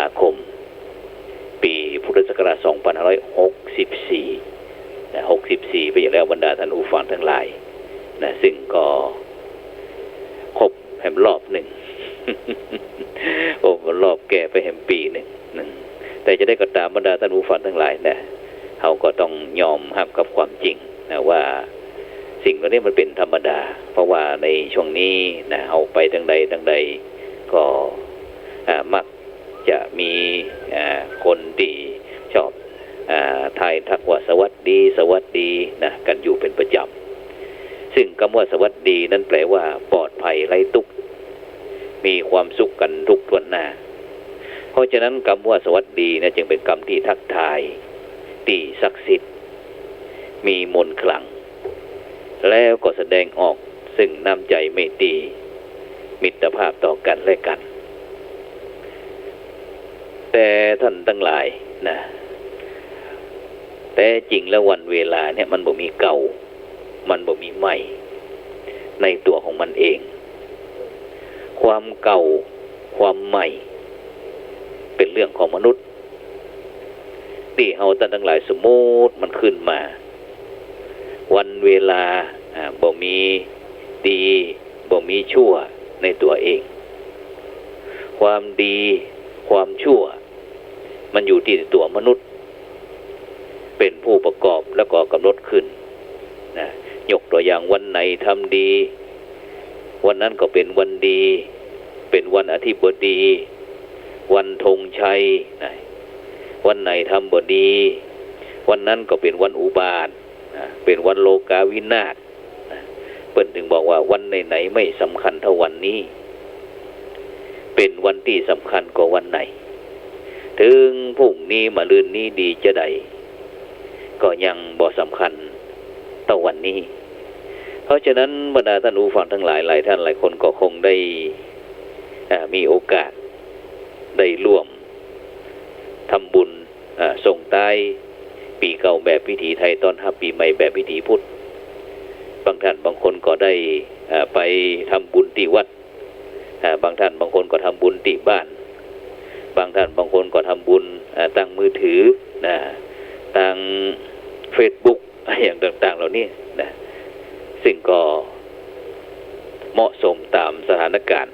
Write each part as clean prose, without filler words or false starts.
าคมปีพุทธศักราช2564 64ไปอย่างแล้วบรรดาท่านผู้ฟังทั้งหลายนะซึ่งก็ครบแห่มรอบหนึ่ง โอ้รอบแก่ไปแห่มปีหนึ่งแต่จะได้ก็ตามบรรดาท่านผู้ฟังทั้งหลายนะเขาก็ต้องยอมรับกับความจริงนะว่าสิ่งเหล่านี้มันเป็นธรรมดาเพราะว่าในช่วงนี้นะเอาไปทางใดก็มักจะมีคนที่ชอบทายทักว่าสวัสดีนะกันอยู่เป็นประจำซึ่งคำว่าสวัสดีนั้นแปลว่าปลอดภัยไร้ทุกข์มีความสุขกันทุกทวนหน้าเพราะฉะนั้นคำว่าสวัสดีนะจึงเป็นคำที่ทักทายที่ศักดิ์สิทธิ์มีมนต์ขลังแล้วก็แสดงออกซึ่งน้ำใจเมตตามิตรภาพต่อกันและกันแต่ท่านทั้งหลายนะแต่จริงแล้ววันเวลาเนี่ยมันบ่มีเก่ามันบ่มีใหม่ในตัวของมันเองความเก่าความใหม่เป็นเรื่องของมนุษย์ที่เฮาท่านทั้งหลายสมมุติมันขึ้นมาวันเวลาบ่มีดีบ่มีชั่วในตัวเองความดีความชั่วมันอยู่ที่ตัวมนุษย์เป็นผู้ประกอบแล้วก็กำหนดขึ้นนะยกตัวอย่างวันไหนทำดีวันนั้นก็เป็นวันดีเป็นวันอาทิตย์บดีวันธงชัยนะวันไหนทำบดีวันนั้นก็เป็นวันอุบาทนะเป็นวันโลกาวินาศนะเปิ้นถึงบอกว่าวันไหนๆไม่สำคัญเท่าวันนี้เป็นวันที่สำคัญกว่าวันไหนถึงพรุ่งนี้มะรืนนี้ดีจะใดก็ยังบ่สำคัญต่อวันนี้เพราะฉะนั้นบรรดาท่านผู้ฟังทั้งหลายหลายท่านหลายคนก็คงได้มีโอกาสได้ร่วมทำบุญส่งท้ายปีเก่าแบบพิธีไทยต้อนรับปีใหม่แบบพิธีพุทธบางท่านบางคนก็ได้ไปทำบุญที่วัดบางท่านบางคนก็ทำบุญที่บ้านบางท่านบางคนก็ทำบุญตั้งมือถือตั้ง Facebook อย่างต่างๆเหล่านี้นะซึ่งก็เหมาะสมตามสถานการณ์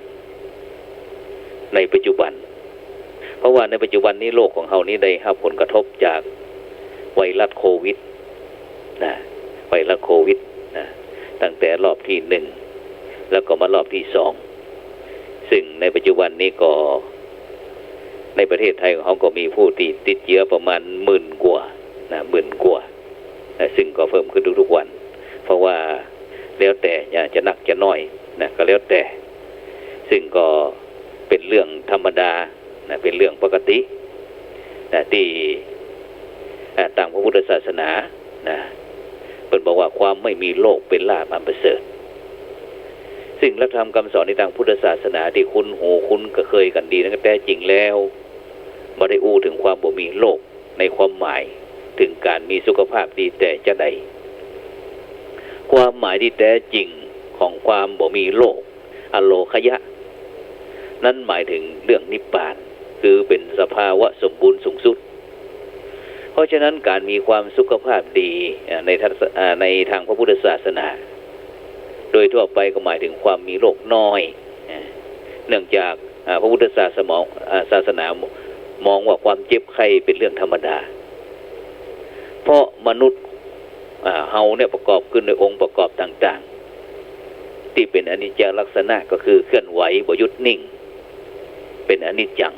ในปัจจุบันเพราะว่าในปัจจุบันนี้โลกของเรานี้ได้รับผลกระทบจากไวรัสโควิดนะไวรัสโควิดนะตั้งแต่รอบที่1แล้วก็มารอบที่2ซึ่งในปัจจุบันนี้ก็ในประเทศไทยของเขาก็มีผู้ติดเชื้อประมาณ10,000 กว่านะ10,000 กว่าซึ่งก็เพิ่มขึ้นทุกๆวันเพราะว่าแล้วแต่จะหนักจะน้อยนะก็แล้วแต่ซึ่งก็เป็นเรื่องธรรมดานะเป็นเรื่องปกตินะที่ตามพระพุทธศาสนานะเพิ่นบอกว่าความไม่มีโลกเป็นลาภอันประเสริฐสิ่งหลักธรรมคำสอนในทางพุทธศาสนาที่คุ้นหูคุ้นก็เคยกันดีนะแต่จริงแล้วบ่ได้อู้ถึงความบ่มีโลกในความหมายถึงการมีสุขภาพดีแต่จะใดความหมายที่แท้จริงของความบ่มีโลกอโลคยะนั้นหมายถึงเรื่องนิพพานคือเป็นสภาวะสมบูรณ์สูงสุดเพราะฉะนั้นการมีความสุขภาพดีในทางพระพุทธศาสนาโดยทั่วไปก็หมายถึงความมีโรคน้อยเนื่องจากพระพุทธศาสนามองว่าความเจ็บไข้เป็นเรื่องธรรมดาเพราะมนุษย์เฮาเนี่ยประกอบขึ้นด้วยองค์ประกอบต่างๆที่เป็นอนิจจลักษณะก็คือเคลื่อนไหวบ่หยุดนิ่งเป็นอนิจจัง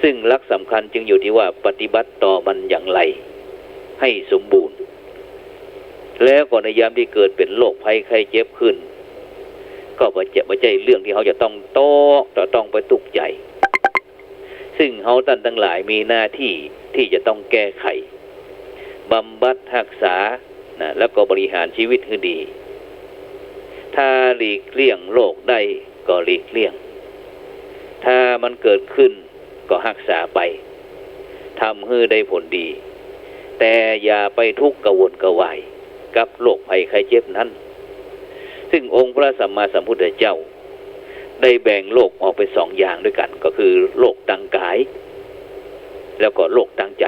ซึ่งหลักสำคัญจึงอยู่ที่ว่าปฏิบัติต่อมันอย่างไรให้สมบูรณ์แล้วก็ในยามที่เกิดเป็นโรคภัยไข้เจ็บขึ้นก็ไม่ใช่เรื่องที่เขาจะต้องไปตุกใจซึ่งเขาท่านทั้งหลายมีหน้าที่ที่จะต้องแก้ไขบำบัดรักษานะแล้วก็บริหารชีวิตให้ดีถ้าหลีกเลี่ยงโรคได้ก็หลีกเลี่ยงถ้ามันเกิดขึ้นก็รักษาไปทำให้ได้ผลดีแต่อย่าไปทุกข์กระวนกระวายกับโรคภัยไข้เจ็บนั้นซึ่งองค์พระสัมมาสัมพุทธเจ้า ได้แบ่งโลกออกไป2 อย่างด้วยกันก็คือโลกทางกายแล้วก็โลกทางใจ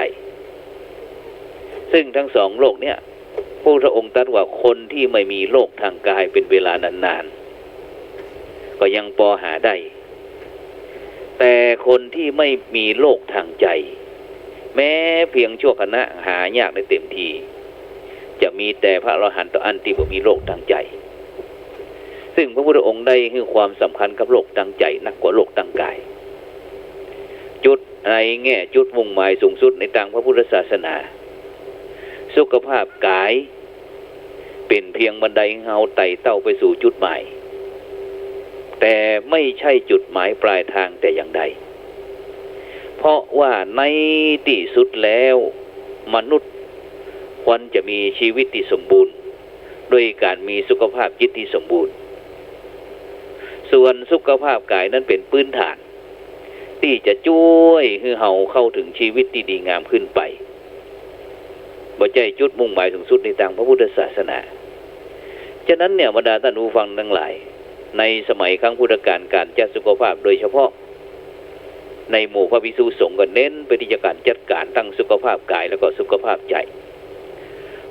ซึ่งทั้ง2โลกเนี่ยพระพุทธองค์ตรัสว่าคนที่ไม่มีโลกทางกายเป็นเวลานานๆก็ยังพอหาได้แต่คนที่ไม่มีโลกทางใจแม้เพียงชั่วขณะหายากได้เต็มทีจะมีแต่พระอรหันต์อันที่บ่มีโลกทางใจซึ่งพระพุทธองค์ได้ให้ความสำคัญกับโลกทางใจนักกว่าโลกทางกายจุดในแง่จุดมุ่งหมายสูงสุดในทางพระพุทธศาสนาสุขภาพกายเป็นเพียงบันไดเฮาไต่เต้าไปสู่จุดหมายแต่ไม่ใช่จุดหมายปลายทางแต่อย่างใดเพราะว่าในที่สุดแล้วมนุษย์ควรจะมีชีวิตที่สมบูรณ์ด้วยการมีสุขภาพจิตที่สมบูรณ์ส่วนสุขภาพกายนั้นเป็นพื้นฐานที่จะช่วยให้เฮาเข้าถึงชีวิตที่ดีงามขึ้นไปบ่ใช่จุดมุ่งหมายสูงสุดในทางพระพุทธศาสนาฉะนั้นเนี่ยบรรดาท่านผู้ฟังทั้งหลายในสมัยครั้งพุทธกาลการจัดสุขภาพโดยเฉพาะในหมู่พระภิกษุสงฆ์ก็เน้นไปที่การจัดการทั้งสุขภาพกายแล้วก็สุขภาพใจ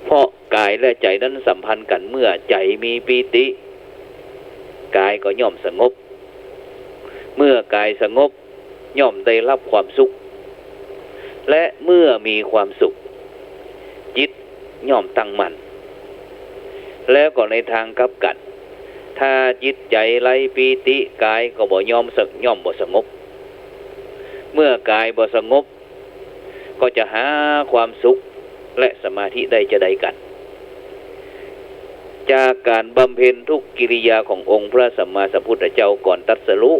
เพราะกายและใจนั้นสัมพันธ์กันเมื่อใจมีปีติกายก็ย่อมสงบเมื่อกายสงบย่อมได้รับความสุขและเมื่อมีความสุขจิตย่อมตั้งมั่นแล้วก็ในทางกลับกันถ้าจิตใจไร้ปีติกายก็บ่ย่อมบ่สงบเมื่อกายบ่สงบก็จะหาความสุขและสมาธิได้จะได้กันจากการบำเพ็ญทุกกิริยาขององค์พระสัมมาสัมพุทธเจ้าก่อนตรัสรู้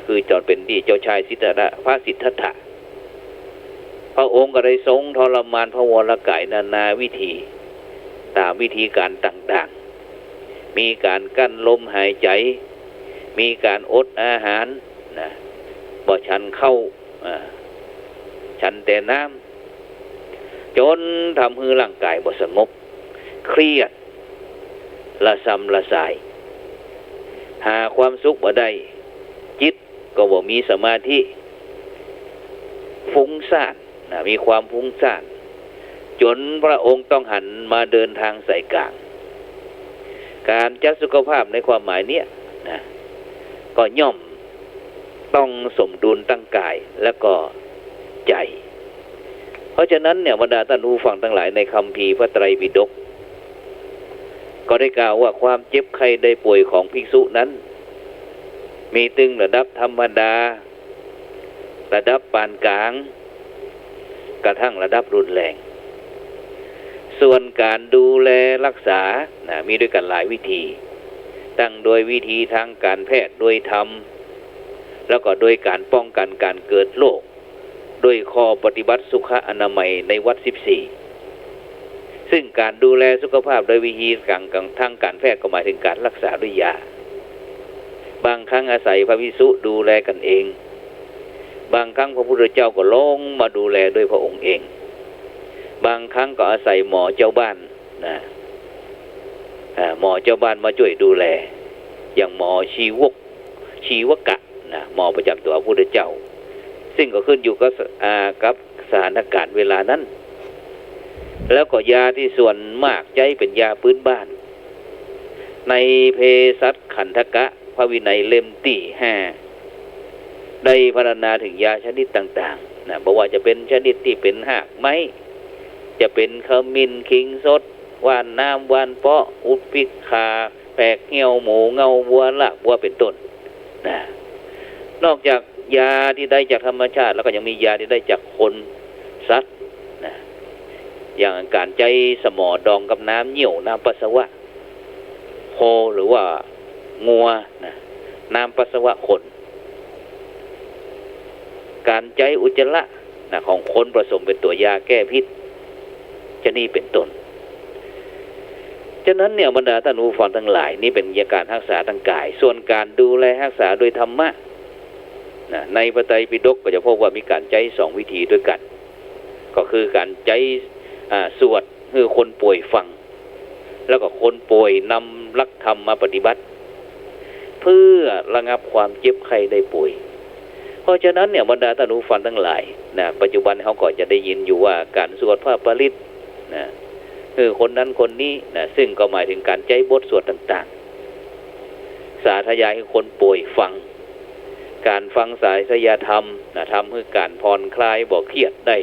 คือจนเป็นที่เจ้าชายสิทธัตถะพระสิทธัตถะพระองค์ก็ได้ทรงทรมานพระวรกายนานาวิธีตามวิธีการต่างๆมีการกั้นลมหายใจมีการอดอาหารนะบ่ฉันเข้าฉันแต่น้ำจนทำให้ร่างกายบ่สงบเครียดละซ้ำละสายหาความสุขบ่ได้จิตก็บ่มีสมาธิฟุ้งซ่านมีความฟุ้งซ่านจนพระองค์ต้องหันมาเดินทางสายกลางการจัดสุขภาพในความหมายเนี้ยนะก็ย่อมต้องสมดุลตั้งกายและก็ใจเพราะฉะนั้นเนี่ยบรรดาท่านผู้ฟังทั้งหลายในคัมภีร์พระไตรปิฎกก็ได้กล่าวว่าความเจ็บไข้ได้ป่วยของภิกษุนั้นมีตึงระดับธรรมดาระดับปานกลางกระทั่งระดับรุนแรงส่วนการดูแลรักษามีด้วยกันหลายวิธีตั้งโดยวิธีทางการแพทย์โดยธรรมแล้วก็โดยการป้องกันการเกิดโรคโดยข้อปฏิบัติสุขอนามัยในวัด14ซึ่งการดูแลสุขภาพโดยวิธีทางการแพทย์ก็หมายถึงการรักษาด้วยยาบางครั้งอาศัยพระภิกษุดูแลกันเองบางครั้งพระพุทธเจ้าก็ลงมาดูแลโดยพระองค์เองบางครั้งก็อาศัยหมอเจ้าบ้านหมอเจ้าบ้านมาช่วยดูแลอย่างหมอชีวกะหมอประจำตัวพระพุทธเจ้าซึ่งก็ขึ้นอยู่กับสถานการณ์เวลานั้นแล้วก็ยาที่ส่วนมากใช้เป็นยาพื้นบ้านในเภสัชขันธกะพระวินัยเล่มที่5ได้พรรณนาถึงยาชนิดต่างๆบอกว่าจะเป็นชนิดที่เป็นหากไม้จะเป็นขมิ้นขิงสดว่านน้ำว่านเปาะอุดพิกขาแปกเหี่ยวหมูเงาบัวละบัวเป็นต้นนอกจากยาที่ได้จากธรรมชาติแล้วก็ยังมียาที่ได้จากคนสัตว์อย่างการใจสมอดองกับน้ำเหี่ยวน้ำปัสสาวะโคหรือว่างัวน้ำปัสสาวะคนการใจอุจจาระของคนผสมเป็นตัวยาแก้พิษจะนี่เป็นต้นฉะนั้นเนี่ยบรรดาท่านผู้ฟังทั้งหลายนี่เป็นการรักษาทางกายส่วนการดูแลรักษาโดยธรรมะในพระไตรปิฎกก็จะพบว่ามีการใช้2วิธีด้วยกันก็คือการใช้สวดให้คนป่วยฟังแล้วก็คนป่วยนำหลักธรรมมาปฏิบัติเ พื่อระงับความเจ็บไข้ได้ป่วยเพราะฉะนั้นเนี่ยบรรดาท่านผู้ฟังทั้งหลายนะปัจจุบันเขาก็จะได้ยินอยู่ว่าการสวดพระปริตนะคือคนนั้นคนนี้นะซึ่งก็หมายถึงการใจบทสวดต่างๆสาธยายให้คนป่วยฟังการฟังสายสยธรรมนะทำให้การผ่อนคลายบ่เครียดได้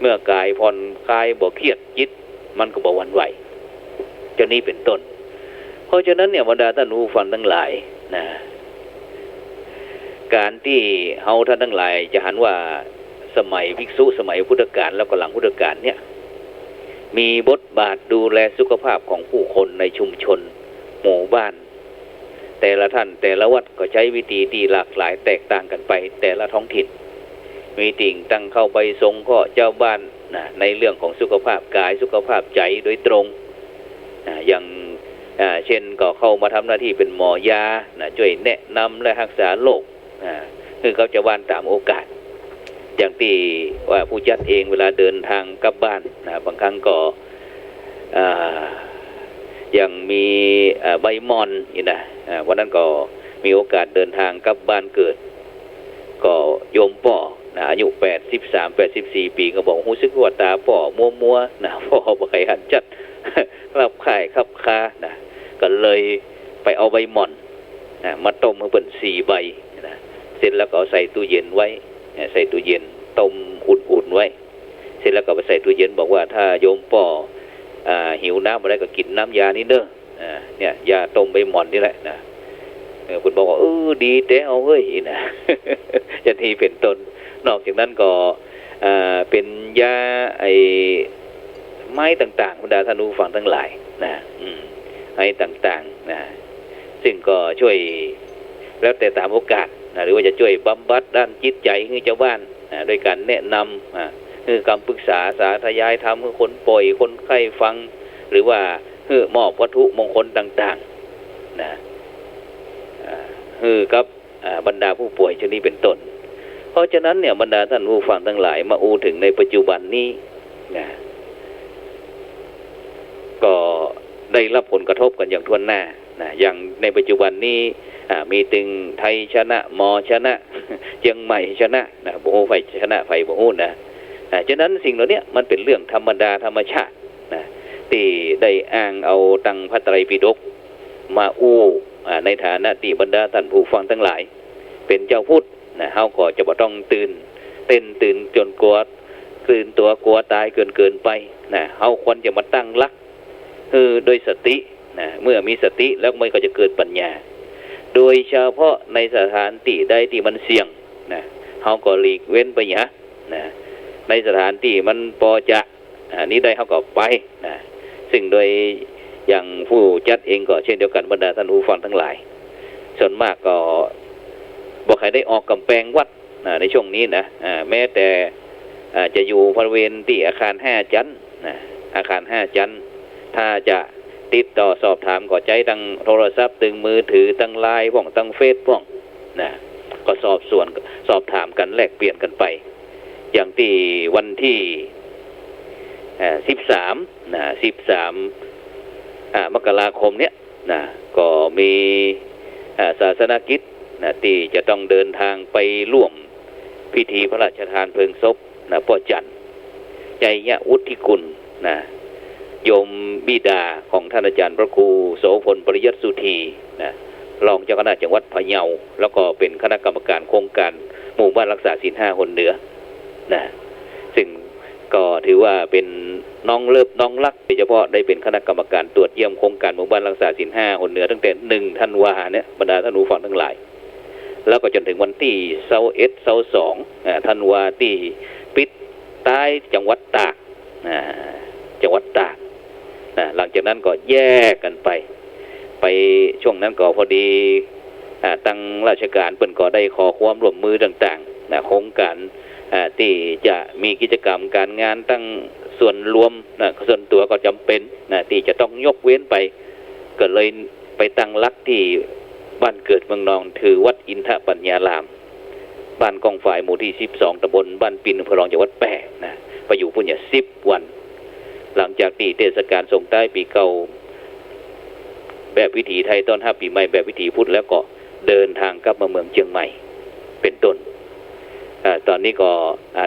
เมื่อกายผ่อนคลายบ่เครียดจิตมันก็บ่หวั่นไหวเจ้านี้เป็นต้นเพราะฉะนั้นเนี่ยบรรดาท่านผู้ฟังทั้งหลายนะการที่เฮาท่านทั้งหลายจะหันว่าสมัยภิกษุสมัยพุทธกาลแล้วก็หลังพุทธกาลเนี่ยมีบทบาทดูแลสุขภาพของผู้คนในชุมชนหมู่บ้านแต่ละท่านแต่ละวัดก็ใช้วิธีที่หลากหลายแตกต่างกันไปแต่ละท้องถิ่นมีติ่งตั้งเข้าไปทรงก็เจ้าบ้านนะในเรื่องของสุขภาพกายสุขภาพใจโดยตรงอย่างเช่นก็เข้ามาทำหน้าที่เป็นหมอยานะช่วยแนะนำและรักษาโรคคือเขาจะว่านตามโอกาสอย่างที่ว่าผู้จัดเองเวลาเดินทางกลับบ้านนะบางครั้งก็อย่างมีใบมอนนี่นะวันนั้นก็มีโอกาสเดินทางกลับบ้านเกิดก็โยมป่อนะอายุ83-84 ปีก็บอกรู้สึกว่าตาป่อมัวๆนะพ่อบ่ใครหันจัดรับข่ายขับคานะก็เลยไปเอาใบมอนมาต้มให้เป็น4 ใบนะเสร็จแล้วก็ใส่ตู้เย็นไว้ใส่ตู้เย็นต้มอุ่นๆไว้เสร็จแล้วก็ไปใส่ตู้เย็นบอกว่าถ้าโยมป่อหิวน้ำอะไรก็กินน้ำยานี้เด้อเนี่ยยาต้มใบหม่อนนี่แหละนะคุณบอกว่าดีแต่เอาเฮ้ยนะจะทีเป็นต้นนอกจากนั้นก็เป็นยาไอ้ไม้ต่างๆบรรดาท่านผู้ฟังทั้งหลายนะไม้ต่างๆนะซึ่งก็ช่วยแล้วแต่ตามโอกาสนะหรือว่าจะช่วยบำบัดด้านจิตใจให้เจ้าบ้านโดยการแนะนำคือคำปรึกษาสาธยายทำให้คนป่วยคนไข้ฟังหรือว่าคือมอบวัตถุมงคลต่างๆนะคือกับบรรดาผู้ป่วยชนิดเป็นต้นเพราะฉะนั้นเนี่ยบรรดาท่านผู้ฟังทั้งหลายมาถึงในปัจจุบันนี้นะก็ได้รับผลกระทบกันอย่างทั่วหน้านะอย่างในปัจจุบันนี้มีตึงไทยชนะมอชนะเชียงใหม่ชนะนะโบไฟชนะไฟโบหูนะฉะนั้นสิ่งเหล่านี้มันเป็นเรื่องธรรมดาธรรมชาตินะที่ได้อ้างเอาตังพระไตรปิฎกมาในฐานะที่บรรดาท่านผู้ฟังทั้งหลายเป็นเจ้าพุทธนะเฮาก็จะบ่ต้องตื่นจนกลัวตื่นตัวกลัวตายเกินไปนะเฮาควรจะมาตั้งหลักคือโดยสตินะเมื่อมีสติแล้วมันก็จะเกิดปัญญาโดยเฉพาะในสถานที่ใดที่มันเสี่ยงนะเฮาก็หลีกเว้นไปนะในสถานที่มันพอจะนี้ได้เขาก็ไปนะซึ่งโดยอย่างผู้จัดเองก็เช่นเดียวกันบรรดาท่านผู้ฟังทั้งหลายส่วนมากก็บอกใครได้ออกกำแพงวัดในช่วงนี้นะแม้แต่จะอยู่บริเวณที่อาคาร5 ชั้นอาคาร5 ชั้นถ้าจะติดต่อสอบถามก็ใจตั้งโทรศัพท์ตึงมือถือตั้งไลน์พ่องตั้งเฟซพ่องนะก็สอบถามกันแลกเปลี่ยนกันไปอย่างที่วันที่13 มกราคมเนี้ยนะก็มีศาสนกิจนะที่จะต้องเดินทางไปร่วมพิธีพระราชทานเพลิงศพนะพ่อจันทร์ใจยะวุฒิกุลนะโยมบิดาของท่านอาจารย์พระครูโสพลปริยัติสุธีนะรองเจ้าคณะจังหวัดพะเยาแล้วก็เป็นคณะกรรมการโครงการหมู่บ้านรักษาศีล5 หนเหนือนะซึ่งก็ถือว่าเป็นน้องเลิฟน้องรักโดยเฉพาะได้เป็นคณะกรรมการตรวจเยี่ยมโครงการหมู่บ้านรักษาศีล5 หนเหนือตั้งแต่1 ธันวาเนี่ยบรรดาท่านผู้ฟังทั้งหลายแล้วก็จนถึงวันที่22 ธันวาที่ปิดใต้จังหวัดตากจังหวัดตากหลังจากนั้นก็แยกกันไปช่วงนั้นก็พอดีตั้งราชการเปิ่นก็ได้ขอความร่วมมือต่างๆโครงการที่จะมีกิจกรรมการงานตั้งส่วนรวมส่วนตัวก็จำเป็นที่จะต้องยกเว้นไปก็เลยไปตั้งหลักที่บ้านเกิดเมืองนองถือวัดอินทปัญญารามบ้านกองฝ่ายหมู่ที่12 ตำบลบ้านปินอำเภอรองจังหวัดแปะไปอยู่พุ่นเนี่ย10 วันหลังจากที่เทศกาลส่งท้ายปีเก่า แบบวิถีไทยต้อนรับปีใหม่แบบวิถีพุทธแล้วก็เดินทางกลับมาเมืองเชียงใหม่เป็นต้นตอนนี้ก็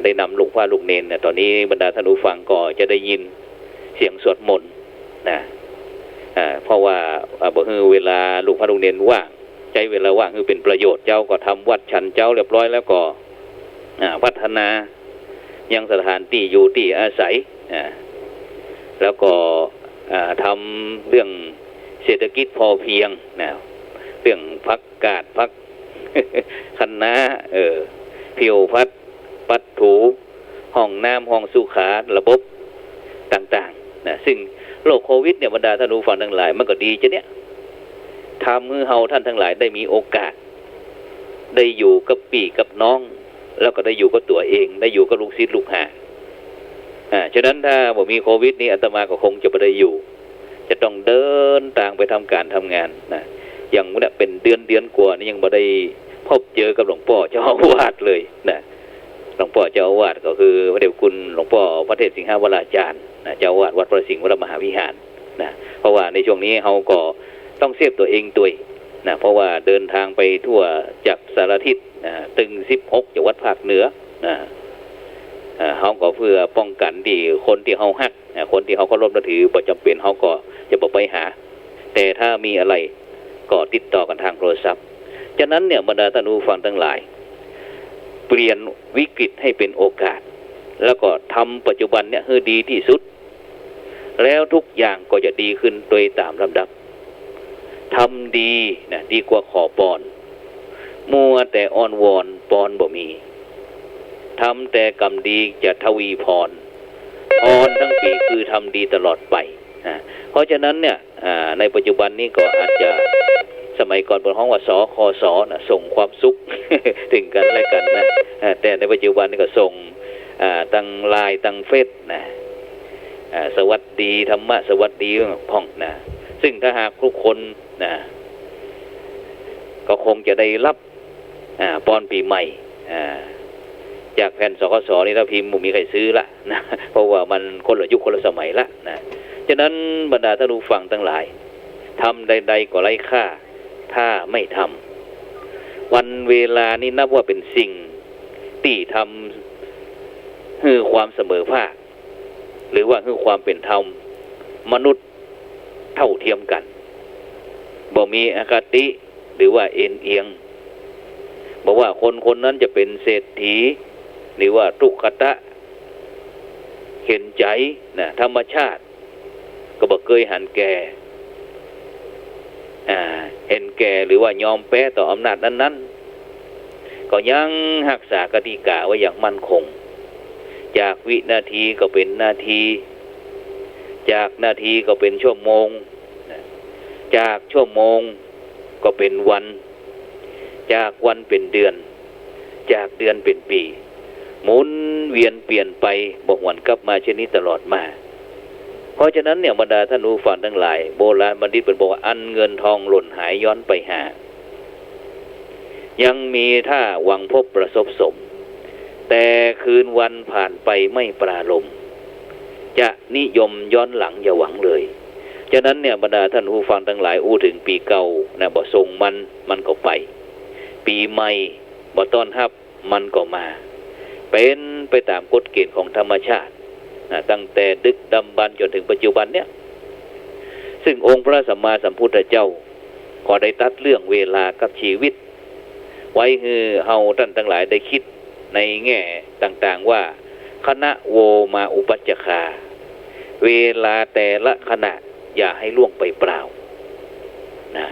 ได้นำหลวงพ่อลูกเนนตอนนี้บรรดาท่านผู้ฟังก็จะได้ยินเสียงสวดมนต์นะเพราะว่าบอกคือเวลาหลวงพ่อลูกเนนว่างใช้เวลาว่างคือเป็นประโยชน์เจ้าก็ทำวัดฉันเจ้าเรียบร้อยแล้วก็พัฒนายังสถานที่อยู่ที่อาศัยแล้วก็ทำเรื่องเศรษฐกิจพอเพียงนะเรื่องพักกาดพักคณะผิวพัดปัดถูห้องน้ำห้องสุขาระบบต่างๆนะซึ่งโรคโควิดเนี่ยบรรดาท่านผู้ฟังทั้งหลายมันก็ดีจะเนี่ยทำให้เฮาท่านทั้งหลายได้มีโอกาสได้อยู่กับพี่กับน้องแล้วก็ได้อยู่กับตัวเองได้อยู่กับลูกศิษย์ลูกหาฉะนั้นถ้าบ่มีโควิดนี้อาตมาก็คงจะไม่ได้อยู่จะต้องเดินทางไปทำการทำงานนะอย่างเนี่ยเป็นเดือนกว่านี่ยังไม่ได้พบเจอกับหลวงพ่อเจ้าอาวาสเลยนะหลวงพ่อเจ้าอาวาสก็คือพระเดชคุณหลวงพ่อพระเทพสิงหวราจารย์นะเจ้าอาวาสวัดพระสิงห์วรมหาวิหารนะเพราะว่าในช่วงนี้เขาก็ต้องเซฟตัวเองตัวนะเพราะว่าเดินทางไปทั่วจากสารทิศตึง16จังหวัดภาคเหนือนะเขาก็เพื่อป้องกันที่คนที่เขาฮักคนที่เขาเคารพนับถือประจำเป็นเขาก็จะบอกไปหาแต่ถ้ามีอะไรก็ติดต่อกันทางโทรศัพท์ฉะนั้นเนี่ยบรรดาท่านผู้ฟังทั้งหลายเปลี่ยนวิกฤตให้เป็นโอกาสแล้วก็ทำปัจจุบันเนี่ยให้ดีที่สุดแล้วทุกอย่างก็จะดีขึ้นโดยตามลำดับทำดีนะดีกว่าขอปอนมัวแต่อ้อนวอนปอนบ่มีทำแต่กรรมดีจะทวีพรพรทั้งปีคือทำดีตลอดไปเพราะฉะนั้นเนี่ยในปัจจุบันนี้ก็อาจจะสมัยก่อนเป็นห้องว่าสคสนะส่งความสุข ถึงกันและกันนะแต่ในปัจจุบันนี้ก็ส่งตั้งไลน์ตั้งเฟซนะสวัสดีธรรมะสวัสดีพ่องนะซึ่งถ้าหากทุกคนนะก็คงจะได้รับปอนปีใหม่จากแผ่นสคสนี่ถ้าพิมพ์มีใครซื้อละนะเพราะว่ามันคนละยุคคนละสมัยละนะฉะนั้นบรรดาท่านผู้ฟังทั้งหลายทำใดๆก็ไร้ค่าถ้าไม่ทำวันเวลานี้นับว่าเป็นสิ่งที่ทำให้ความเสมอภาคหรือว่าให้ความเป็นธรรมมนุษย์เท่าเทียมกันบ่มีอคติหรือว่าเอ็นเอียงบอกว่าคนนั้นจะเป็นเศรษฐีหรือว่าทุกขตะเห็นใจนะธรรมชาติก็บอกเคยหันแก่เห็นแก่หรือว่ายอมแพ้ต่ออำนาจนั้นๆก็ยังรักษากติกาไว้อย่างมั่นคงจากวินาทีก็เป็นนาทีจากนาทีก็เป็นชั่วโมงจากชั่วโมงก็เป็นวันจากวันเป็นเดือนจากเดือนเป็นปีหมุนเวียนเปลี่ยนไปบอกวันกลับมาเช่นนี้ตลอดมาเพราะฉะนั้นเนี่ยบรรดาท่านผู้ฟังทั้งหลายโบราณบัณฑิตเป็นบอกว่าอันเงินทองหล่นหายย้อนไปหายังมีท่าหวังพบประสบสมแต่คืนวันผ่านไปไม่ปราลมจะนิยมย้อนหลังอย่าหวังเลยฉะนั้นเนี่ยบรรดาท่านผู้ฟังทั้งหลายอู้ถึงปีเก่านะบ่ส่งมันก็ไปปีใหม่บ่ต้อนรับมันก็มาเป็นไปตามกฎเกณฑ์ของธรรมชาติตั้งแต่ดึกดำบรรพ์จนถึงปัจจุบันเนี่ยซึ่งองค์พระสัมมาสัมพุทธเจ้าก็ได้ตัดเรื่องเวลากับชีวิตไว้ให้เฮาท่านทั้งหลายได้คิดในแง่ต่างๆว่าคณะโวมาอุปัจจคาเวลาแต่ละขณะอย่าให้ล่วงไปเปล่านะ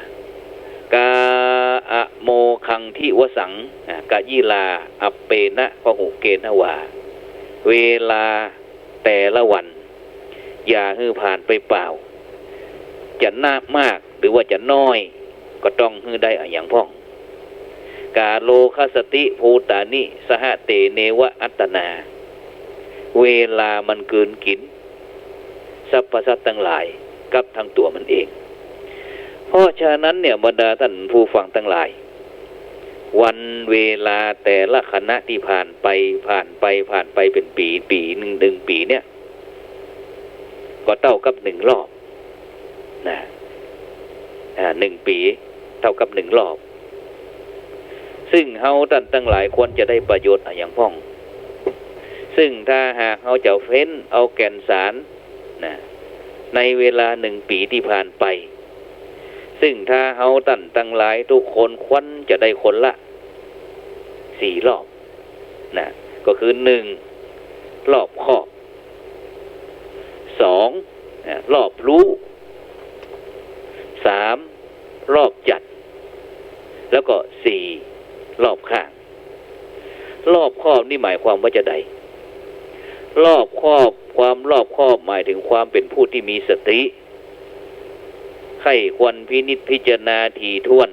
กาอะโมคังทิวสังกะยิลาอัปเปนะพหุเกณวาเวลาแต่ละวันอย่าให้ผ่านไปเปล่าจะนามากหรือว่าจะน้อยก็ต้องให้ได้อย่างพ่องกาโลคสติภูตานิสหเตเนวะอัตนาเวลามันเกินกินสรรพสัตว์ทั้งหลายกับทั้งตัวมันเองเพราะฉะนั้นเนี่ยบรรดาท่านผู้ฟังทั้งหลายวันเวลาแต่ละขณะที่ผ่านไปเป็นปีหนึ่งปีเนี่ยก็เท่ากับ1 รอบนะ 1 ปีเท่ากับ1 รอบซึ่งเฮาท่านทั้งหลายควรจะได้ประโยชน์อย่างพ้องซึ่งถ้าหากเฮาจะเฟ้นเอาแก่นสารนะในเวลา1 ปีที่ผ่านไปซึ่งถ้าเฮาท่านทั้งหลายทุกคนควรจะได้คนละ4 รอบนะก็คือ1 รอบครอบ2 รอบรู้3 รอบจัดแล้วก็4 รอบข้างรอบครอบนี่หมายความว่าจะใดรอบครอบความรอบครอบหมายถึงความเป็นผู้ที่มีสติใคร่ควรพินิจพิจารณาถี่ถ้วน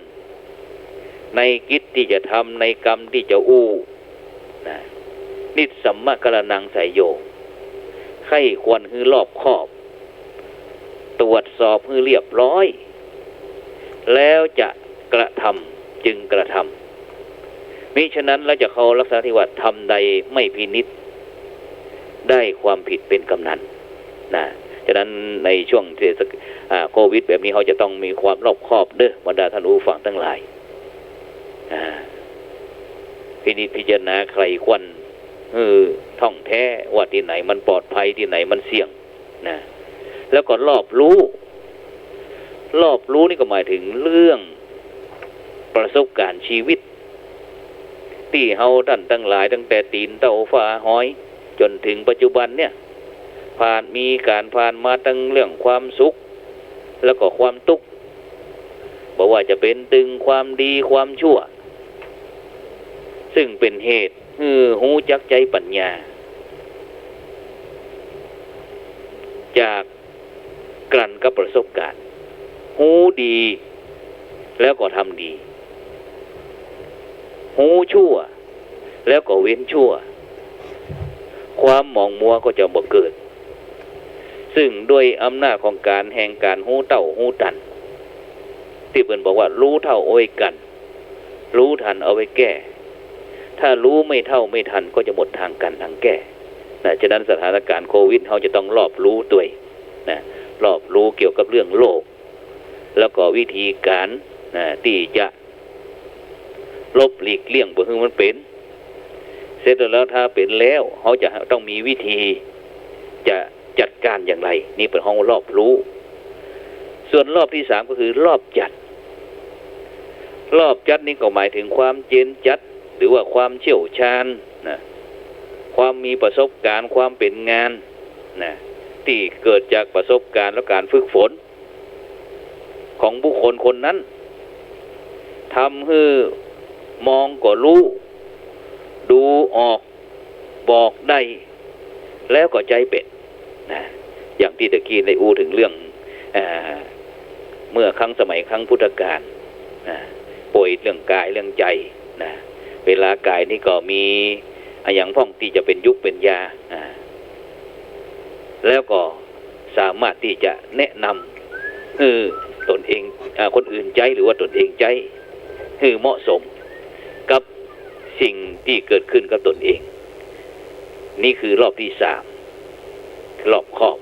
ในกิจที่จะทำในกรรมที่จะอู้นะนิสสัมมะกรนังไสยโยใคร่ควรคือรอบครอบตรวจสอบให้เรียบร้อยแล้วจะกระทำจึงกระทำมิฉะนั้นเราจะเข้าลักษณะที่ว่าทำใดไม่พินิจได้ความผิดเป็นกำนันนะฉะนั้นในช่วงโควิดแบบนี้เขาจะต้องมีความรอบคอบเด้อบรรดาท่านผู้ฟังทั้งหลายพินิจพิจารณาใครควรท่องแท้ว่าที่ไหนมันปลอดภัยที่ไหนมันเสี่ยงนะแล้วก็รอบรู้นี่ก็หมายถึงเรื่องประสบการณ์ชีวิตที่เฮาท่านทั้งหลายตั้งแต่ตีนเต้าฟ้าหอยจนถึงปัจจุบันเนี่ยผ่านมาตั้งเรื่องความสุขแล้วก็ความทุกข์บอกว่าจะเป็นตึงความดีความชั่วซึ่งเป็นเหตุหูจักใจปัญญาจากกลั่นกับประสบการณ์หูดีแล้วก็ทำดีหูชั่วแล้วก็เว้นชั่วความหมองมัวก็จะบ่เกิดซึ่งด้วยอำนาจของการแห่งการหูเต่าหูตันที่เพิ่นบอกว่ารู้เท่าเอาไว้กันรู้ทันเอาไว้แก้ถ้ารู้ไม่เท่าไม่ทันก็จะหมดทางกันทางแก้นะฉะนั้นสถานการณ์โควิดเขาจะต้องรอบรู้ด้วยนะรอบรู้เกี่ยวกับเรื่องโลกแล้วก็วิธีการที่จะลบหลีกเลี่ยงบ่ให้มันเป็นเสร็จแล้วถ้าเป็นแล้วเขาจะต้องมีวิธีจะจัดการอย่างไรนี่เป็นห้องรอบรู้ส่วนรอบที่3ก็คือรอบจัดนี่ก็หมายถึงความเจนจัดหรือว่าความเชี่ยวชาญนะความมีประสบการณ์ความเป็นงานนะที่เกิดจากประสบการณ์และการฝึกฝนของบุคคลคนนั้นทำให้มองก็รู้ดูออกบอกได้แล้วก็ใจเป็ดนะอย่างที่ตะกี้ได้อู้ถึงเรื่องเมื่อครั้งสมัยครั้งพุทธกาลป่วยเรื่องกายเรื่องใจนะเวลากายนี่ก็มีอย่างพ้องที่จะเป็นยุคเป็นยาแล้วก็สามารถที่จะแนะนำตนเองคนอื่นใจหรือว่าตนเองใจเหมาะสมกับสิ่งที่เกิดขึ้นกับตนเองนี่คือรอบที่3รอบครอบ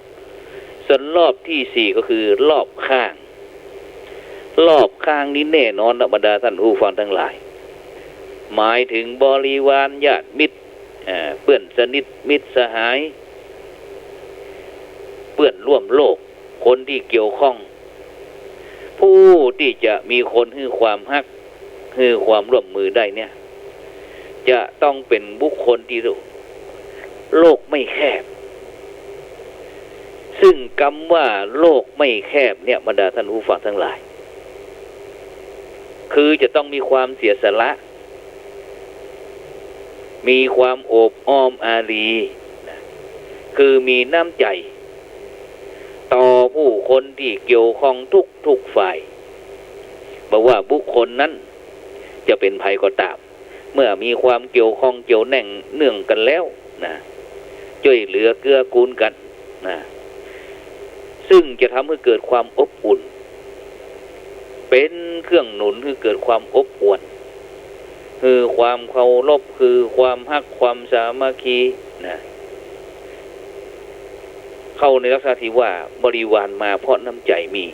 ส่วนรอบที่4ก็คือรอบข้างนี้แน่นอนนะบรรดาท่านผู้ฟังทั้งหลายหมายถึงบริวารญาติมิตรเพื่อนสนิทมิตรสหายเพื่อนร่วมโลกคนที่เกี่ยวข้องผู้ที่จะมีคนให้ความฮักให้ความร่วมมือได้เนี่ยจะต้องเป็นบุคคลที่โลกไม่แคบซึ่งคำว่าโลกไม่แคบเนี่ยบรรดาท่านผู้ฟังทั้งหลายคือจะต้องมีความเสียสละมีความโอบอ้อมอารีคือมีน้ำใจต่อผู้คนที่เกี่ยวข้องทุกฝ่ายบอกว่าบุคคลนั้นจะเป็นภัยก็ตามเมื่อมีความเกี่ยวข้องเกี่ยวแน่งเนื่องกันแล้วนะช่วยเหลือเกื้อกูลกันนะซึ่งจะทำให้เกิดความอบอุ่นเป็นเครื่องหนุนให้เกิดความอบอวลคือความเคารพคือความฮักความสามัคคีนะเข้าในลักษณะที่ว่าบริวารมาเพราะน้ำใจมี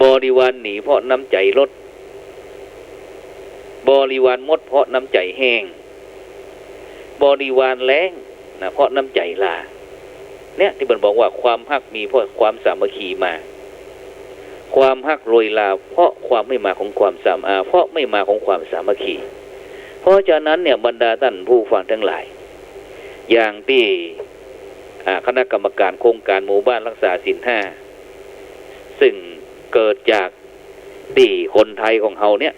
บริวารหนีเพราะน้ำใจลดบริวารมดเพราะน้ำใจแห้งบริวารแล้งนะเพราะน้ำใจลาเนี่ยที่มันบอกว่าความฮักมีเพราะความสามัคคีมาความฮักโรยลาเพราะความไม่มาของความเพราะไม่มาของความสามัคคีเพราะฉะนั้นเนี่ยบรรดาท่านผู้ฟังทั้งหลายอย่างที่คณะกรรมการโครงการหมู่บ้านรักษาศีลห้าซึ่งเกิดจากที่คนไทยของเราเนี่ย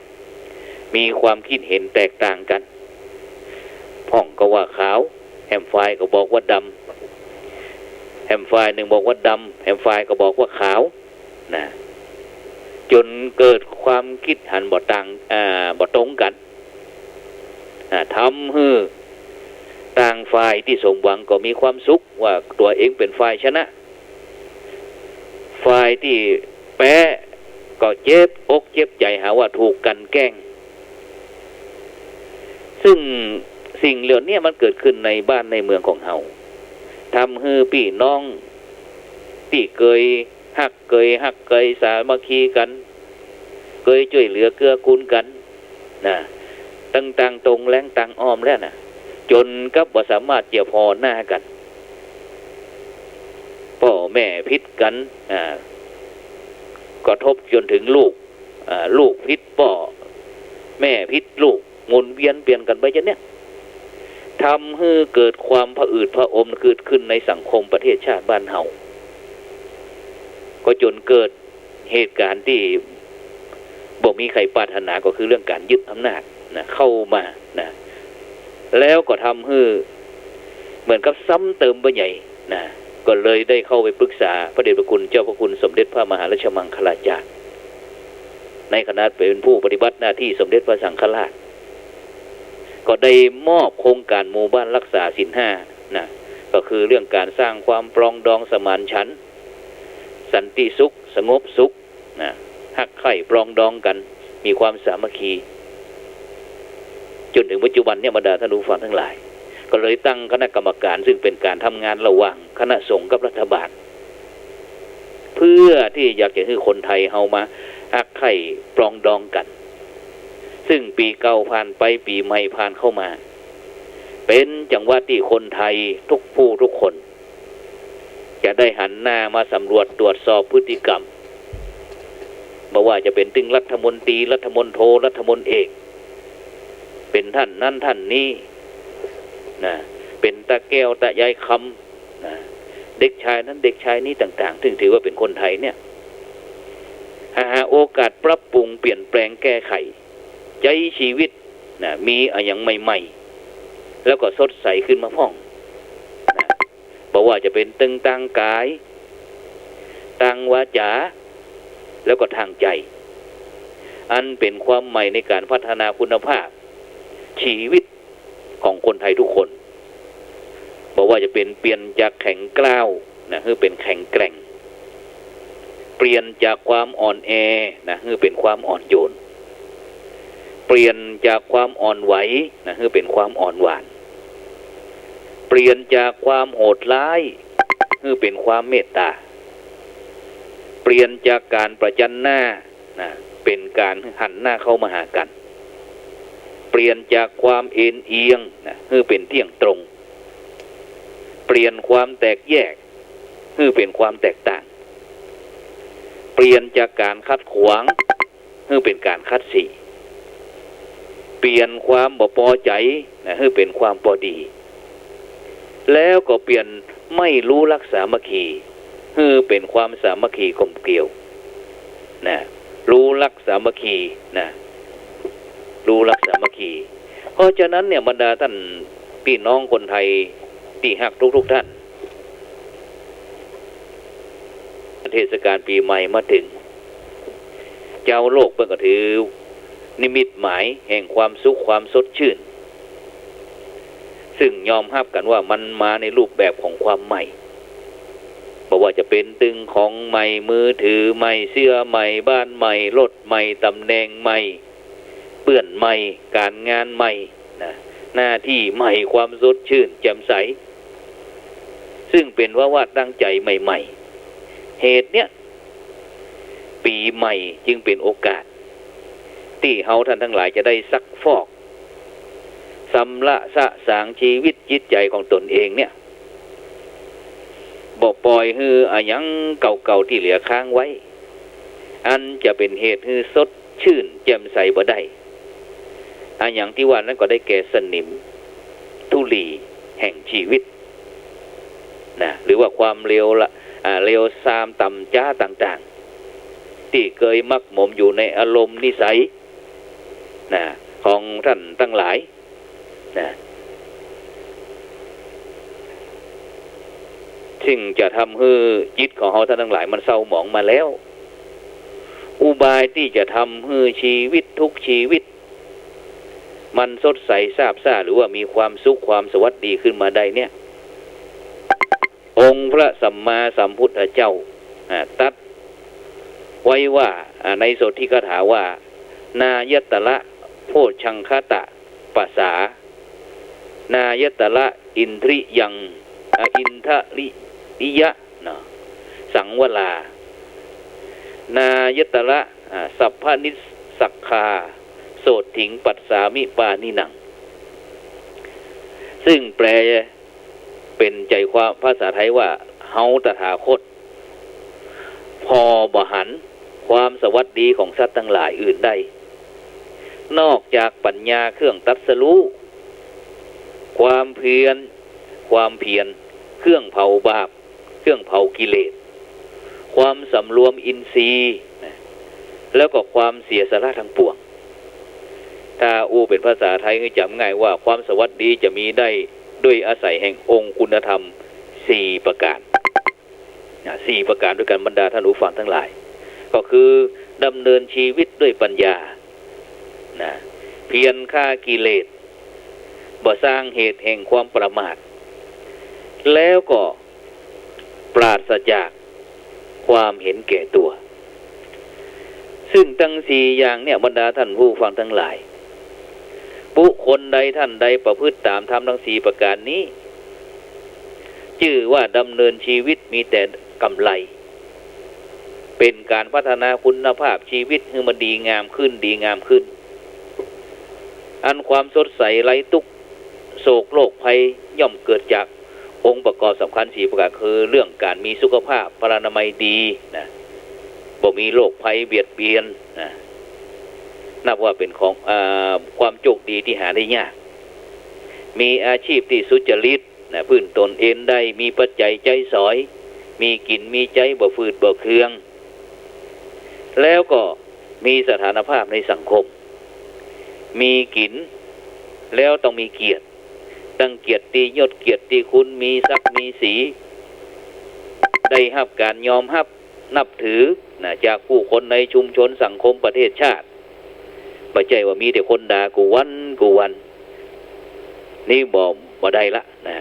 มีความคิดเห็นแตกต่างกันพ่องก็ว่าขาวแฮมไฟก็บอกว่าดำแฮมไฟหนึ่งบอกว่าดำแฮมไฟก็บอกว่าขาวนะจนเกิดความคิดหันบ่ตรงกันทำให้ต่างฝ่ายที่สมหวังก็มีความสุขว่าตัวเองเป็นฝ่ายชนะฝ่ายที่แพ้ก็เจ็บอกเจ็บใจหาว่าถูกกันแกล้งซึ่งสิ่งเหล่านี้มันเกิดขึ้นในบ้านในเมืองของเฮาทำให้พี่น้องที่เคยฮักเคยสามัคคีกันเคยช่วยเหลือเกื้อกูลกันนะต่างตรงแรงต่างอ้อมแล้วนะจนกับบ่สามารถเจียพอหน้ากันพ่อแม่พิษกันกระทบจนถึงลูกพิษพ่อแม่พิษลูกหมุนเวียนเปลี่ยนกันไปจนเนี้ยทำให้เกิดความผะอืดผะอมเกิดขึ้นในสังคมประเทศชาติบ้านเฮาก็จนเกิดเหตุการณ์ที่บ่มีใครปรารถนาก็คือเรื่องการยึดอำนาจนะเข้ามานะแล้วก็ทำให้เหมือนกับซ้ำเติมไปใหญ่นะก็เลยได้เข้าไปปรึกษาพระเดชพระคุณเจ้าพระคุณสมเด็จพระมหาราชมังคลาจารย์ในคณะเป็นผู้ปฏิบัติหน้าที่สมเด็จพระสังฆราชก็ได้มอบโครงการหมู่บ้านรักษาศีลห้านะก็คือเรื่องการสร้างความปรองดองสมานฉันท์สันติสุขสงบสุขนะฮักใคร่ปรองดองกันมีความสามัคคีจนถึงปัจจุบันเนี่ยบรรดาท่านผู้ฟังทั้งหลายก็เลยตั้งคณะกรรมการซึ่งเป็นการทำงานระหว่างคณะสงฆ์กับรัฐบาลเพื่อที่อยากจะให้คนไทยเฮามาฮักใคร่ปรองดองกันซึ่งปีเก่าผ่านไปปีใหม่ผ่านเข้ามาเป็นจังหวะที่คนไทยทุกผู้ทุกคนจะได้หันหน้ามาสำรวจตรวจสอบพฤติกรรมไม่ว่าจะเป็นตึงรัฐมนตรีรัฐมนโทรัฐมนเอกเป็นท่านนั่นท่านนี้นะเป็นตาแก้วตายายคำนะเด็กชายนั้นเด็กชายนี้ต่างๆซึ่งถือว่าเป็นคนไทยเนี่ยหาโอกาสปรับปรุงเปลี่ยนแปลงแก้ไขใจชีวิตนะมีอย่างใหม่ๆแล้วก็สดใสขึ้นมาพ่องนะบอกว่าจะเป็นตึงตั้งกายตั้งวาจาแล้วก็ทางใจอันเป็นความใหม่ในการพัฒนาคุณภาพชีวิตของคนไทยทุกคนบอกว่าจะเป็นเปลี่ยนจากแข็งกร้าวนะให้เป็นแข็งแกร่งเปลี่ยนจากความอ่อนแอนะให้เป็นความอ่อนโยนเปลี่ยนจากความอ่อนไหวนะให้เป็นความอ่อนหวานเปลี่ยนจากความโหดร้ายให้เป็นความเมตตาเปลี่ยนจากการประจันหน้านะเป็นการหันหน้าเข้ามาหากันเปลี่ยนจากความเอ็นเอียงนะให้เป็นเที่ยงตรงเปลี่ยนความแตกแยกให้เป็นความแตกต่างเปลี่ยนจากการคัดขวางให้เป็นการคัดสีเปลี่ยนความบ่พอใจนะให้เป็นความพอดีแล้วก็เปลี่ยนไม่รู้รักสามัคคีให้เป็นความสามัคคีกลมเกลียวนะรู้รักสามัคคีนะรู้รักสามัคคีเพราะฉะนั้นเนี่ยบรรดาท่านพี่น้องคนไทยที่ฮักทุกท่านเทศกาลปีใหม่มาถึงเจ้าโลกเพิ่งก็ถือนิมิตหมายแห่งความสุขความสดชื่นซึ่งยอมรับกันว่ามันมาในรูปแบบของความใหม่เพราะว่าจะเป็นตึงของใหม่มือถือใหม่เสื้อใหม่บ้านใหม่รถใหม่ตำแหน่งใหม่เปื้อนใหม่การงานใหม่นะหน้าที่ใหม่ความสดชื่นแจ่มใสซึ่งเป็นว่าตั้งใจใหม่ๆเหตุเนี้ย ปีใหม่จึงเป็นโอกาสที่เฮาท่านทั้งหลายจะได้ซักฟอกสำละสะสางชีวิตจิตใจของตนเองเนี่ยบ่ปล่อยให้อะหยังเก่าๆที่เหลือค้างไว้อันจะเป็นเหตุให้สดชื่นแจ่มใสบ่ได้อะหยังที่ว่านั้นก็ได้แก่สนิมธุลีแห่งชีวิตนะหรือว่าความเลวละเลวทรามต่ำจ้าต่างๆที่เคยมักหมมอยู่ในอารมณ์นิสัยนะของท่านทั้งหลายนะซึ่งจะทำให้จิตของเขาท่านทั้งหลายมันเศร้าหมองมาแล้วอุบายที่จะทำให้ชีวิตทุกชีวิตมันสดใสซาบซ่าหรือว่ามีความสุขความสวัสดีขึ้นมาได้เนี่ยองค์พระสัมมาสัมพุทธเจ้าตรัสไว้ว่าในโสติคาถาว่านายตระโพชังคตะปัสสานายตระอินทริยังอินทริยะนะสังวลานายตระสัพพนิสักขาโสถิงปัสสามิปานิหนังซึ่งแปลเป็นใจความภาษาไทยว่าเฮาตถาคตพอบ่หันความสวัสดีของสัตว์ทั้งหลายอื่นใดนอกจากปัญญาเครื่องตรัสรู้ความเพียรเครื่องเผาบาปเครื่องเผากิเลสความสำรวมอินทรีย์แล้วก็ความเสียสละทั้งปวงถ้าเป็นภาษาไทยให้จำง่ายว่าความสวัสดีจะมีได้ด้วยอาศัยแห่งองค์คุณธรรม4ประการ4ประการด้วยกันบรรดาท่านผู้ฟังทั้งหลายก็คือดำเนินชีวิตด้วยปัญญานะเพียรฆ่ากิเลสบ่สร้างเหตุแห่งความประมาทแล้วก็ปราศจากความเห็นแก่ตัวซึ่งทั้ง4อย่างเนี่ยบรรดาท่านผู้ฟังทั้งหลายบุคคลใดท่านใดประพฤติตามธรรมทั้ง4ประการนี้ชื่อว่าดำเนินชีวิตมีแต่กำไรเป็นการพัฒนาคุณภาพชีวิตให้มันดีงามขึ้นอันความสดใสไร้ทุกข์โศกโรคภัยย่อมเกิดจากองค์ประกอบสำคัญ4ประการคือเรื่องการมีสุขภาพพลานามัยดีนะบ่มีโรคภัยเบียดเบียนนะนับว่าเป็นของความโชคดีที่หาได้ยากมีอาชีพที่สุจริตนะพื้นตนเองได้มีปัจจัยใจสอยมีกินมีใจบ่ฝืดบ่เคืองแล้วก็มีสถานภาพในสังคมมีกินแล้วต้องมีเกียรติตั้งเกียรติยศเกียรติคุณมีศักดิ์มีศรีได้รับการยอมรับนับถือนะจากผู้คนในชุมชนสังคมประเทศชาติไม่ใช่ว่ามีแต่คนด่ากูวันนี่บ่ได้ละนะ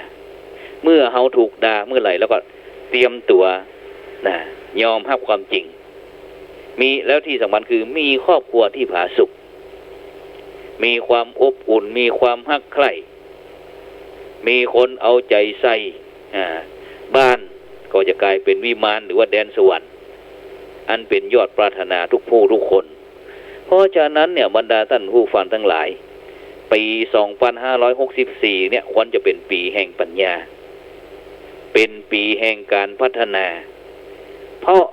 เมื่อเฮาถูกด่าเมื่อไหร่แล้วก็เตรียมตัวนะยอมรับความจริงมีแล้วที่สำคัญคือมีครอบครัวที่ผาสุกมีความอบอุ่นมีความฮักใคร่มีคนเอาใจใส่บ้านก็จะกลายเป็นวิมานหรือว่าแดนสวรรค์อันเป็นยอดปรารถนาทุกผู้ทุกคนเพราะฉะนั้นเนี่ยบรรดาท่านผู้ฟังทั้งหลายปี2564เนี่ยควรจะเป็นปีแห่งปัญญาเป็นปีแห่งการพัฒนาเพราะ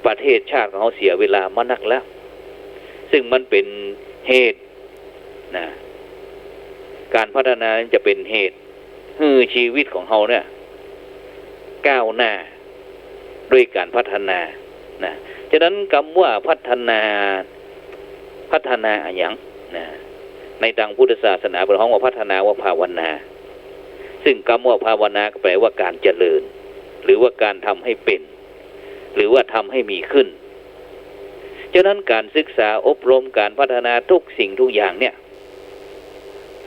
ประเทศชาติของเขาเสียเวลามานักแล้วซึ่งมันเป็นเหตุนะการพัฒนาจะเป็นเหตุให้ชีวิตของเขาเนี่ยก้าวหน้าด้วยการพัฒนานะฉะนั้นคำว่าพัฒนาอะไรอย่างนะในทางพุทธศาสนาเป็นห้องว่าพัฒนาว่าภาวนาซึ่งคำว่าภาวนาก็แปลว่าการเจริญหรือว่าการทำให้เป็นหรือว่าทำให้มีขึ้นฉะนั้นการศึกษาอบรมการพัฒนาทุกสิ่งทุกอย่างเนี่ย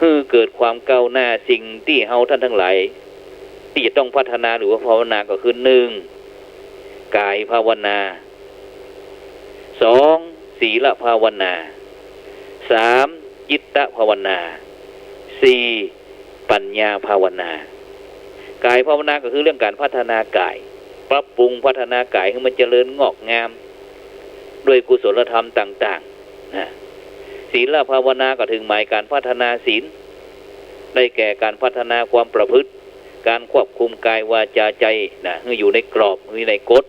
คือเกิดความก้าวหน้าสิ่งที่เฮาท่านทั้งหลายที่จะต้องพัฒนาหรือว่าภาวนาก็คือ1กายภาวนา2ศีลภาวนา3จิตตภาวนา4ปัญญาภาวนา กายภาวนาก็คือเรื่องการพัฒนากายปรับปรุงพัฒนากายให้มันเจริญงอกงาม ด้วยกุศลธรรมต่างๆนะศีลภาวนาก็ถึงหมายการพัฒนาศีลได้แก่การพัฒนาความประพฤติการควบคุมกายวาจาใจนะให้อยู่ในกรอบในกฎ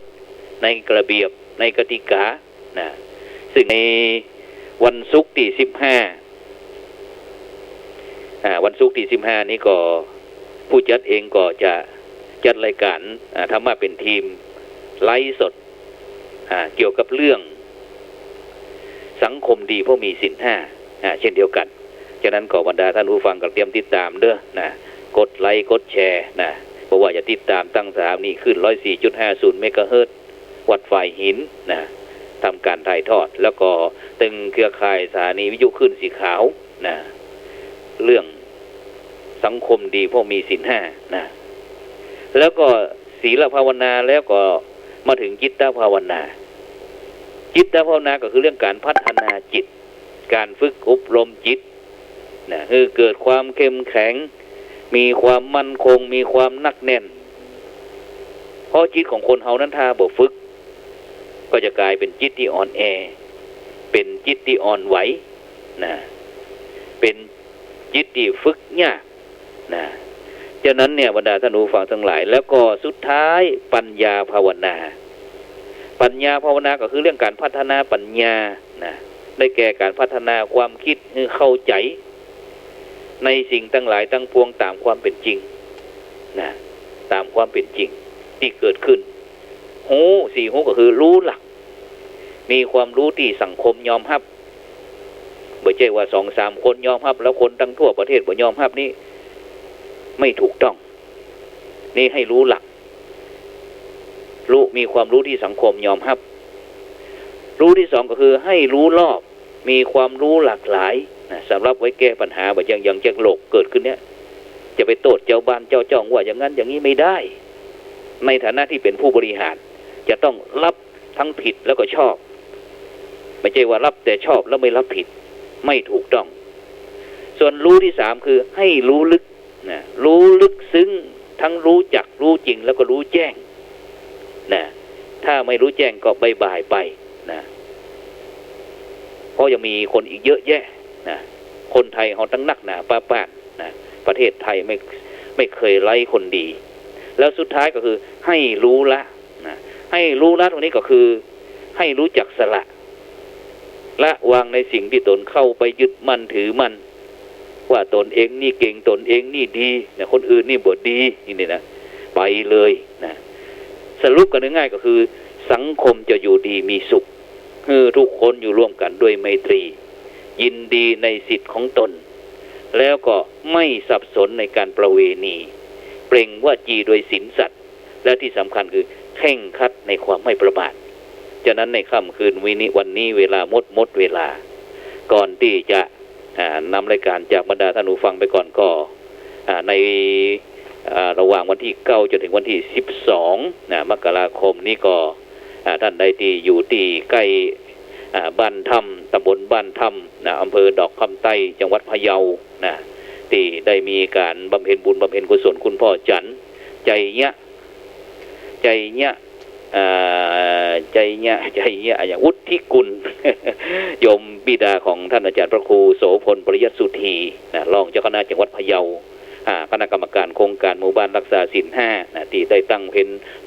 ในระเบียบในกติกานะซึ่งในวันศุกร์ที่15วันศุกร์ที่15นี้ก็ผู้จัดเองก็จะจัดรายการธรรมะเป็นทีมไลฟ์สดเกี่ยวกับเรื่องสังคมดีเพราะมีศีล5เช่นเดียวกันฉะนั้นก็บรรดาท่านผู้ฟังก็เตรียมติดตามเด้อนะกดไลค์กดแชร์นะเพราะว่าจะติดตามตั้งสถานีขึ้น 104.50 เมกะเฮิรตซ์วัดฝ่ายหินนะทำการถ่ายทอดแล้วก็ตึงเครือข่ายสถานีวิทยุขึ้นสีขาวนะเรื่องสังคมดีเพราะมีศีล5นะแล้วก็ศีลภาวนาแล้วก็มาถึงจิตตภาวนาจิตตภาวนาก็คือเรื่องการพัฒนาจิตการฝึกอบรมจิตนะคือเกิดความเข้มแข็งมีความมั่นคงมีความหนักแน่นเพราะจิตของคนเฮานั้นถ้าบ่ฝึกก็จะกลายเป็นจิตที่อ่อนแอเป็นจิตที่อ่อนไหวนะเป็นจิตที่ฝึกยากนะฉะนั้นเนี่ยบรรดาท่านผู้ฟังทั้งหลายแล้วก็สุดท้ายปัญญาภาวนาปัญญาภาวนาก็คือเรื่องการพัฒนาปัญญานะได้แก่การพัฒนาความคิดให้เข้าใจในสิ่งทั้งหลายทั้งปวงตามความเป็นจริงนะตามความเป็นจริงที่เกิดขึ้นหูสี่หูก็คือรู้หลักมีความรู้ที่สังคมยอมรับไม่ใช่ว่า 2-3 คนยอมรับแล้วคนทั้งทั่วประเทศบ่ยอมรับนี่ไม่ถูกต้องนี่ให้รู้หลักรู้มีความรู้ที่สังคมยอมรับรู้ที่2ก็คือให้รู้รอบมีความรู้หลากหลายนะสำหรับไว้แก้ปัญหาแบบอย่างจากโลกเกิดขึ้นเนี้ยจะไปโทษเจ้าบ้านเจ้าจ้องว่าอย่างนั้นอย่างนี้ไม่ได้ในฐานะที่เป็นผู้บริหารจะต้องรับทั้งผิดแล้วก็ชอบไม่ใช่ว่ารับแต่ชอบแล้วไม่รับผิดไม่ถูกต้องส่วนรู้ที่3คือให้รู้ลึกนะรู้ลึกซึ้งทั้งรู้จักรู้จริงแล้วก็รู้แจ้งนะถ้าไม่รู้แจ้งก็บ่ายไปนะเพราะยังมีคนอีกเยอะแยะนะคนไทยเขาตั้งนักหนาป้านะประเทศไทยไม่เคยไล่คนดีแล้วสุดท้ายก็คือให้รู้ละนะให้รู้ละตรงนี้ก็คือให้รู้จักสละวางในสิ่งที่ตนเข้าไปยึดมั่นถือมั่นว่าตนเองนี่เก่งตนเองนี่ดีนะคนอื่นนี่บ่ดีนี่นะไปเลยนะสรุปกันง่ายๆก็คือสังคมจะอยู่ดีมีสุขทุกคนอยู่ร่วมกันด้วยไมตรียินดีในสิทธิ์ของตนแล้วก็ไม่สับสนในการประเวณีเปล่งว่าจีโดยศีลสัตย์และที่สำคัญคือเคร่งครัดในความไม่ประมาทฉะนั้นในค่ำคืนวันนี้เวลาหมดเวลาก่อนที่จะนำรายการจากบรรดาท่านผู้ฟังไปก่อนก็ในระหว่างวันที่9จนถึงวันที่12มกราคมนี้ก็ท่านใดที่อยู่ที่ใกล้บ้านถ้ำตำบลบ้านถ้ำอำเภอดอกคำใต้จังหวัดพะเยาที่ได้มีการบำเพ็ญบุญบำเพ็ญกุศลคุณพ่อจันใจเนี้ยอย่างวุฒิกุลโยมบิดาของท่านอาจารย์พระครูโสพลปริยัติสุธีรองเจ้าคณะจังหวัดพะเยาคณะกรรมการโครงการหมู่บ้านรักษาศีล5ที่ได้ตั้ง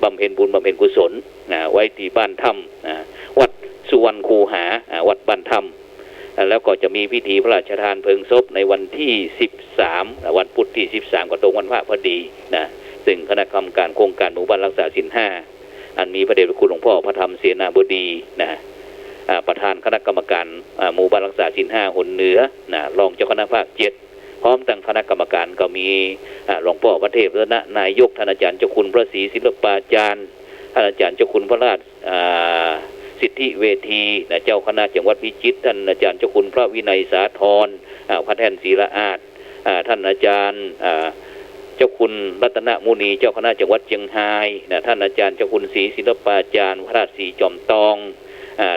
บำเพ็ญบุญบำเพ็ญกุศลไว้ที่บ้านถ้ำวัดสุวรรณคูหาวัดบ้านถ้ำแล้วก็จะมีพิธีพระราชทานเพลิงศพในวันที่13วันพุธที่13ก็ตรงวันพระพอดีซึ่งคณะกรรมการโครงการหมู่บ้านรักษาศีล5อันมีพระเดชพระคุณหลวงพ่อพระธรรมเสนาบดีประธานคณะกรรมการหมู่บ้านรักษาศีล5หนเหนือรองเจ้าคณะภาค7พร้อมตั้งคณะกรรมการก็มีหลวงพ่อพระเทพและนายกท่านอาจารย์เจ้าคุณพระศรีศิลปาจารย์ท่านอาจารย์เจ้าคุณพระราชสิทธิเวทีเจ้าคณะจังหวัดพิจิตรท่านอาจารย์เจ้าคุณพระวินัยสาธรพระแท่นศรีละอาดท่านอาจารย์เจ้าคุณรัตนมุนีเจ้าคณะจังหวัดเชียงรายท่านอาจารย์เจ้าคุณศรีศิลปาจารย์พระราชสีจอมตอง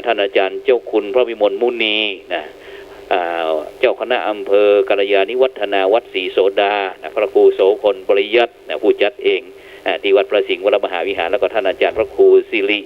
ท่านอาจารย์เจ้าคุณพระวิมลมุนีเจ้าคณะอำเภอกัลยาณิวัฒนาวัดศรีโสดาพระครูโสพลปริยัติผู้จัดเองที่วัดพระสิงห์วรมหาวิหารแล้วก็ท่านอาจารย์พระครูสิริ